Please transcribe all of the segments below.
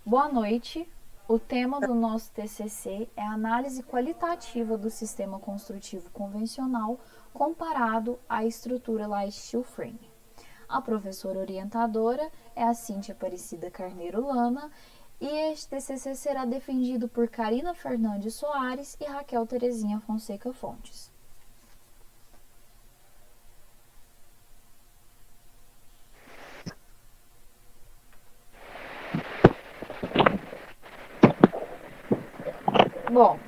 Boa noite. O tema do nosso TCC é a análise qualitativa do sistema construtivo convencional comparado à estrutura light steel frame. A professora orientadora é a Cíntia Aparecida Carneiro Lana e este TCC será defendido por Karina Fernandes Soares e Raquel Terezinha Fonseca Fontes. Bom,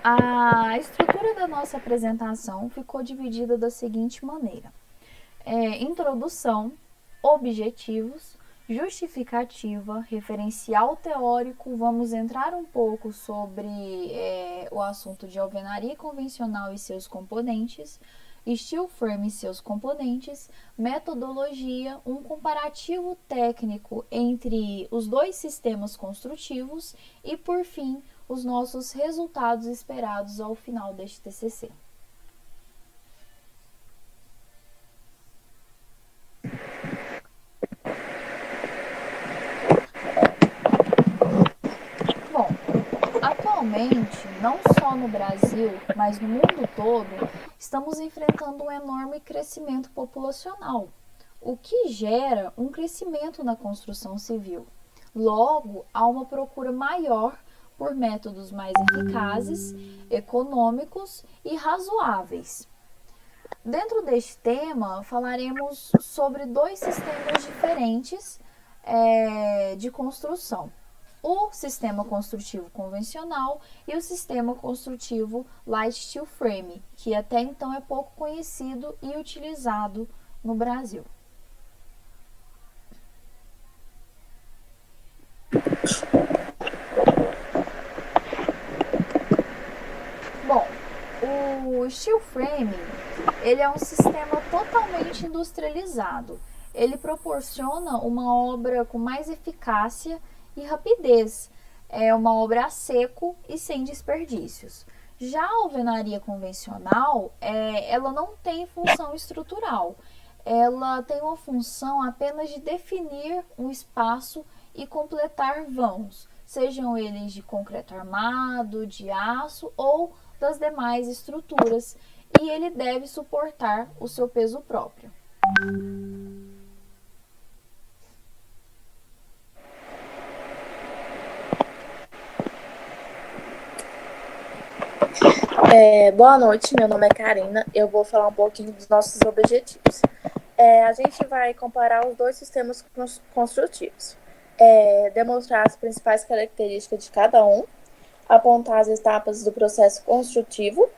a estrutura da nossa apresentação ficou dividida da seguinte maneira: introdução, objetivos, justificativa, referencial teórico. Vamos entrar um pouco sobre o assunto de alvenaria convencional e seus componentes, steel frame e seus componentes, metodologia, um comparativo técnico entre os dois sistemas construtivos e, por fim, os nossos resultados esperados ao final deste TCC. Bom, atualmente, não só no Brasil, mas no mundo todo, estamos enfrentando um enorme crescimento populacional, o que gera um crescimento na construção civil. Logo, há uma procura maior por métodos mais eficazes, econômicos e razoáveis. Dentro deste tema, falaremos sobre dois sistemas diferentes de construção: o sistema construtivo convencional e o sistema construtivo light steel frame, que até então é pouco conhecido e utilizado no Brasil. Bom, o steel frame, ele é um sistema totalmente industrializado. Ele proporciona uma obra com mais eficácia e rapidez. É uma obra a seco e sem desperdícios. Já a alvenaria convencional, ela não tem função estrutural. Ela tem uma função apenas de definir um espaço e completar vãos, sejam eles de concreto armado, de aço ou das demais estruturas, e ele deve suportar o seu peso próprio. Boa noite, meu nome é Karina. Eu vou falar um pouquinho dos nossos objetivos. A gente vai comparar os dois sistemas construtivos, demonstrar as principais características de cada um, apontar as etapas do processo construtivo,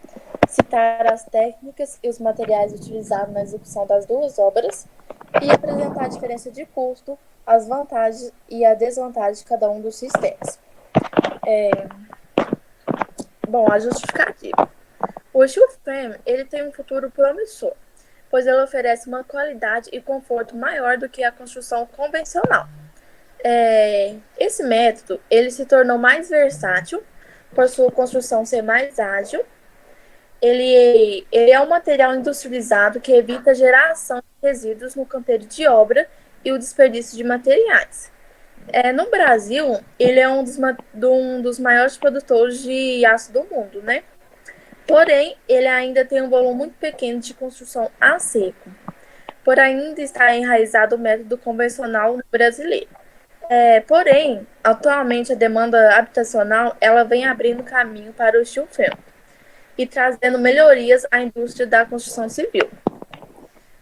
citar as técnicas e os materiais utilizados na execução das duas obras e apresentar a diferença de custo, as vantagens e a desvantagem de cada um dos sistemas. A justificativa. O steel frame ele tem um futuro promissor, pois ele oferece uma qualidade e conforto maior do que a construção convencional. Esse método ele se tornou mais versátil, por sua construção ser mais ágil. Ele é um material industrializado que evita a geração de resíduos no canteiro de obra e o desperdício de materiais. No Brasil, ele é um dos maiores produtores de aço do mundo, né? Porém, ele ainda tem um volume muito pequeno de construção a seco, por ainda estar enraizado o método convencional brasileiro. Porém, atualmente a demanda habitacional ela vem abrindo caminho para o steel frame e trazendo melhorias à indústria da construção civil.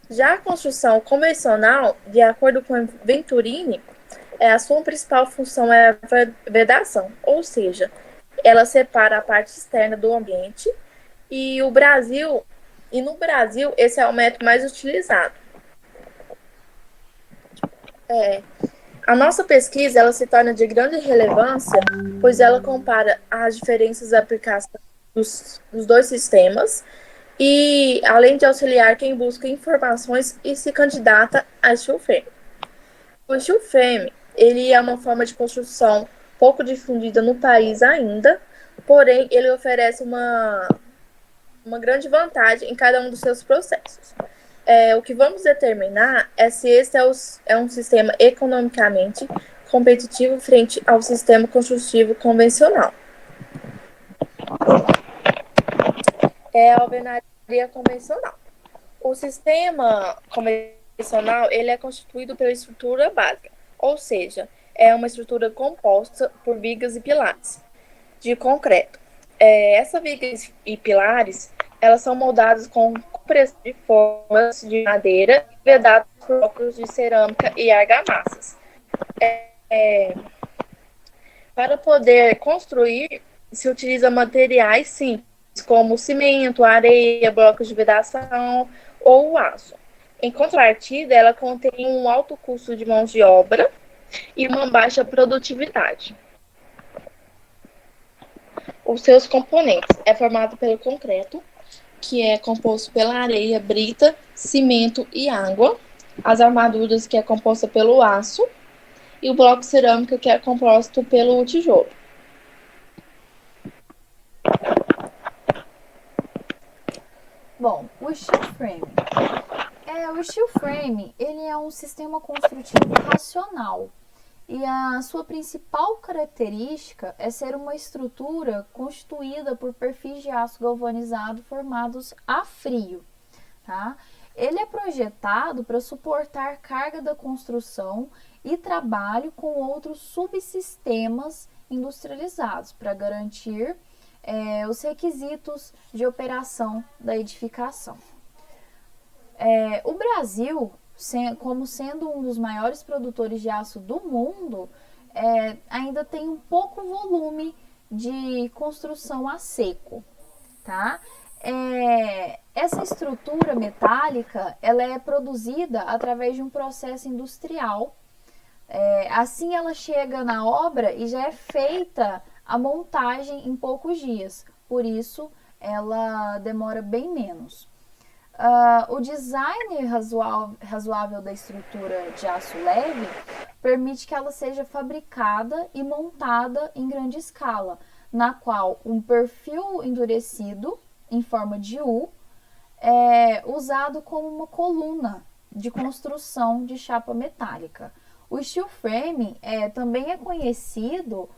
Já a construção convencional, de acordo com Venturini, a sua principal função é a vedação, ou seja, ela separa a parte externa do ambiente e no Brasil, esse é o método mais utilizado. A nossa pesquisa ela se torna de grande relevância, pois ela compara as diferenças da aplicação dos dois sistemas e, além de auxiliar quem busca informações e se candidata a steel frame. O steel frame ele é uma forma de construção pouco difundida no país ainda, porém ele oferece uma grande vantagem em cada um dos seus processos. O que vamos determinar é se este é um sistema economicamente competitivo frente ao sistema construtivo convencional. É a alvenaria convencional. O sistema convencional ele é constituído pela estrutura básica, ou seja, é uma estrutura composta por vigas e pilares de concreto. Essas vigas e pilares elas são moldadas com compressão de formas de madeira e vedadas por blocos de cerâmica e argamassas. Para poder construir, se utiliza materiais simples, como cimento, areia, blocos de vedação ou aço. Em contrapartida, ela contém um alto custo de mão de obra e uma baixa produtividade. Os seus componentes é formado pelo concreto, que é composto pela areia, brita, cimento e água, as armaduras, que é composta pelo aço, e o bloco cerâmica, que é composto pelo tijolo. Bom, o steel frame. O steel frame ele é um sistema construtivo racional e a sua principal característica é ser uma estrutura constituída por perfis de aço galvanizado formados a frio. Tá? Ele é projetado para suportar carga da construção e trabalho com outros subsistemas industrializados para garantir os requisitos de operação da edificação. O Brasil, como sendo um dos maiores produtores de aço do mundo, ainda tem um pouco volume de construção a seco, tá? Essa estrutura metálica ela é produzida através de um processo industrial. Assim ela chega na obra e já é feita a montagem em poucos dias, por isso ela demora bem menos. O design razoável da estrutura de aço leve permite que ela seja fabricada e montada em grande escala, na qual um perfil endurecido em forma de U é usado como uma coluna de construção de chapa metálica. O steel frame também é conhecido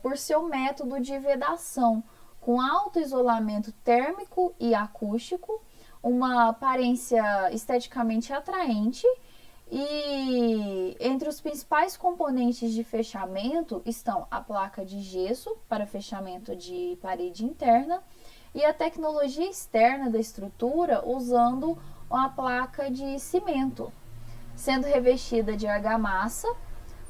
por seu método de vedação, com alto isolamento térmico e acústico, uma aparência esteticamente atraente e entre os principais componentes de fechamento estão a placa de gesso para fechamento de parede interna e a tecnologia externa da estrutura usando uma placa de cimento, sendo revestida de argamassa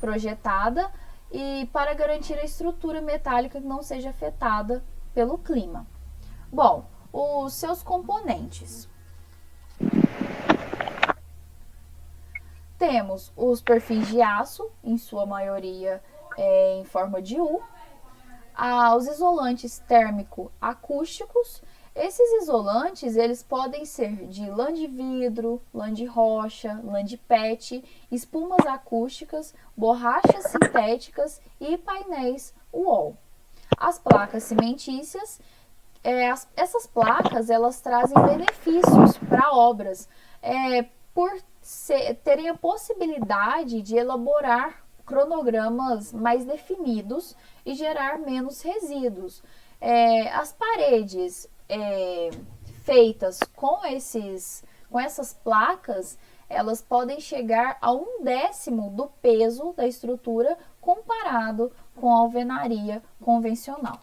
projetada e para garantir a estrutura metálica que não seja afetada pelo clima. Bom, os seus componentes. Temos os perfis de aço, em sua maioria em forma de U, os isolantes térmico-acústicos. Esses isolantes eles podem ser de lã de vidro, lã de rocha, lã de PET, espumas acústicas, borrachas sintéticas e painéis UOL. As placas cimentícias, essas placas elas trazem benefícios para obras por terem a possibilidade de elaborar cronogramas mais definidos e gerar menos resíduos. As paredes feitas com essas placas, elas podem chegar a 1/10 do peso da estrutura comparado com a alvenaria convencional.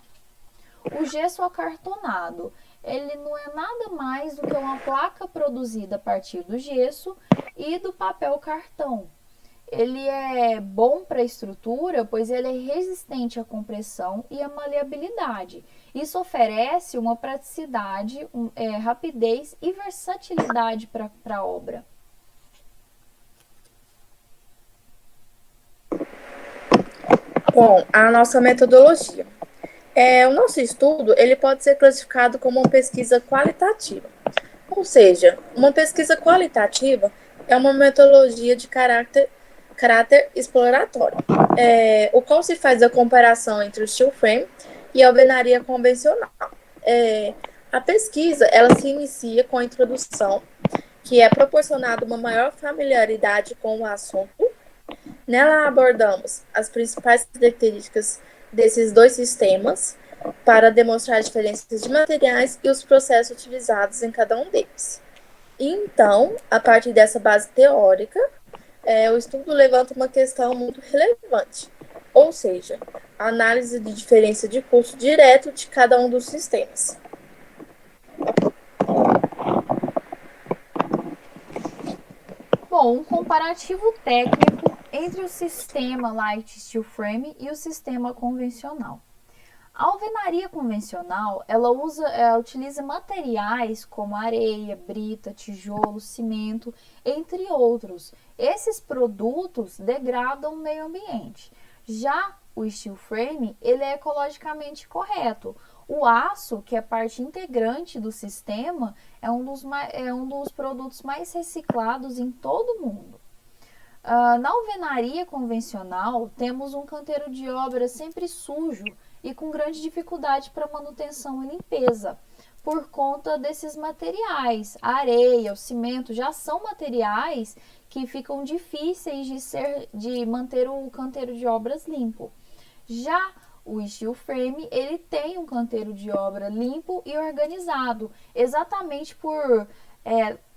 O gesso acartonado, ele não é nada mais do que uma placa produzida a partir do gesso e do papel cartão. Ele é bom para a estrutura, pois ele é resistente à compressão e à maleabilidade. Isso oferece uma praticidade, rapidez e versatilidade para a obra. Bom, a nossa metodologia. O nosso estudo ele pode ser classificado como uma pesquisa qualitativa. Ou seja, uma pesquisa qualitativa é uma metodologia de caráter exploratório, o qual se faz a comparação entre o steel frame e a alvenaria convencional. A pesquisa ela se inicia com a introdução, que é proporcionada uma maior familiaridade com o assunto, Nela abordamos as principais características desses dois sistemas para demonstrar as diferenças de materiais e os processos utilizados em cada um deles. Então, a partir dessa base teórica, o estudo levanta uma questão muito relevante, ou seja, a análise de diferença de custo direto de cada um dos sistemas. Bom, um comparativo técnico entre o sistema Light Steel Frame e o sistema convencional. A alvenaria convencional, ela utiliza materiais como areia, brita, tijolo, cimento, entre outros. Esses produtos degradam o meio ambiente. Já o steel frame, ele é ecologicamente correto. O aço, que é parte integrante do sistema, é um dos produtos mais reciclados em todo o mundo. Na alvenaria convencional, temos um canteiro de obra sempre sujo e com grande dificuldade para manutenção e limpeza, por conta desses materiais. A areia, o cimento já são materiais que ficam difíceis de manter o canteiro de obras limpo. Já o steel frame, ele tem um canteiro de obra limpo e organizado, exatamente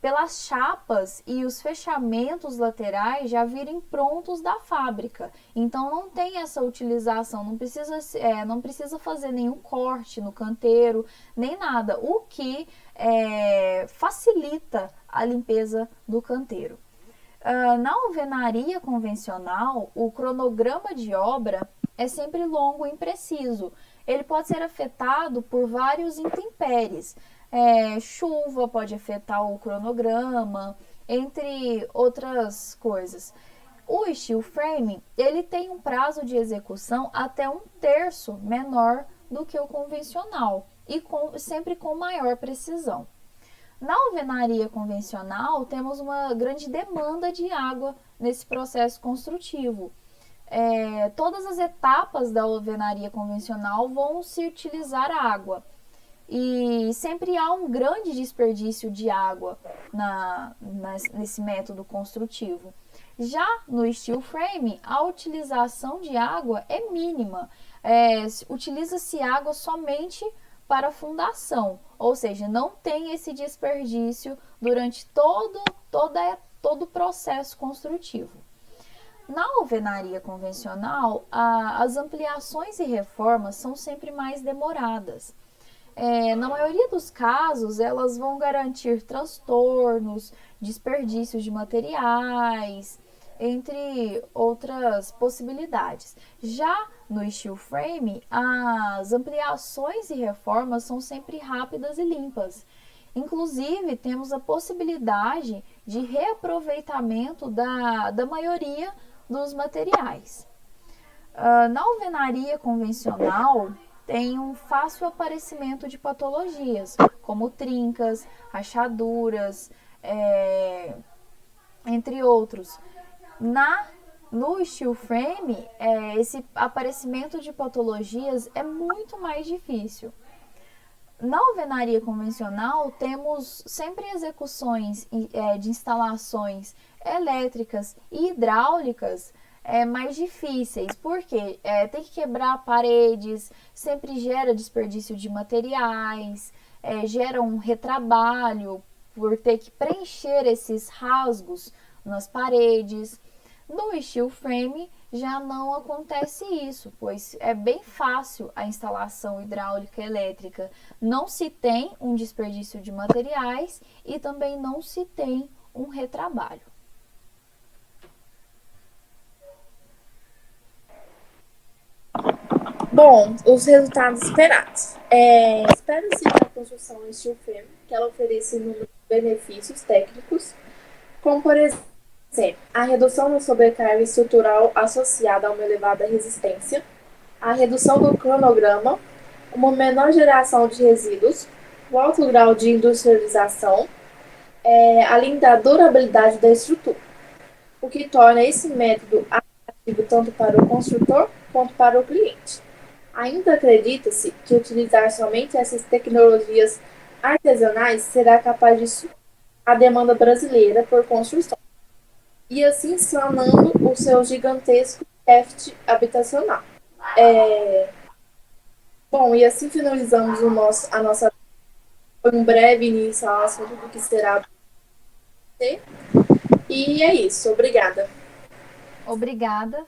pelas chapas e os fechamentos laterais já virem prontos da fábrica. Então não tem essa utilização, não precisa fazer nenhum corte no canteiro, nem nada, o que facilita a limpeza do canteiro. Na alvenaria convencional, o cronograma de obra é sempre longo e impreciso. Ele pode ser afetado por vários intempéries. Chuva pode afetar o cronograma, entre outras coisas. O steel frame, ele tem um prazo de execução até 1/3 menor do que o convencional e sempre com maior precisão. Na alvenaria convencional, temos uma grande demanda de água nesse processo construtivo. Todas as etapas da alvenaria convencional vão se utilizar água e sempre há um grande desperdício de água nesse método construtivo. Já no steel frame, a utilização de água é mínima. Utiliza-se água somente para a fundação, ou seja, não tem esse desperdício durante todo o processo construtivo. Na alvenaria convencional, as ampliações e reformas são sempre mais demoradas. Na maioria dos casos, elas vão garantir transtornos, desperdícios de materiais, entre outras possibilidades. Já no steel frame, as ampliações e reformas são sempre rápidas e limpas. Inclusive, temos a possibilidade de reaproveitamento da maioria dos materiais. Na alvenaria convencional, tem um fácil aparecimento de patologias, como trincas, rachaduras, entre outros. No steel frame, esse aparecimento de patologias é muito mais difícil. Na alvenaria convencional, temos sempre execuções de instalações elétricas e hidráulicas mais difíceis, porque tem que quebrar paredes, sempre gera desperdício de materiais, gera um retrabalho por ter que preencher esses rasgos nas paredes. No steel frame já não acontece isso, pois é bem fácil a instalação hidráulica e elétrica. Não se tem um desperdício de materiais e também não se tem um retrabalho. Bom, os resultados esperados. Espera-se que a construção em steel frame que ela ofereça inúmeros benefícios técnicos, como por exemplo, a redução da sobrecarga estrutural associada a uma elevada resistência, a redução do cronograma, uma menor geração de resíduos, o alto grau de industrialização, além da durabilidade da estrutura, o que torna esse método atrativo tanto para o construtor quanto para o cliente. Ainda acredita-se que utilizar somente essas tecnologias artesanais será capaz de suprir a demanda brasileira por construção. e assim sanando o seu gigantesco déficit habitacional. Bom, e assim finalizamos a nossa foi um breve início ao assunto do que será você. E é isso. Obrigada. Obrigada.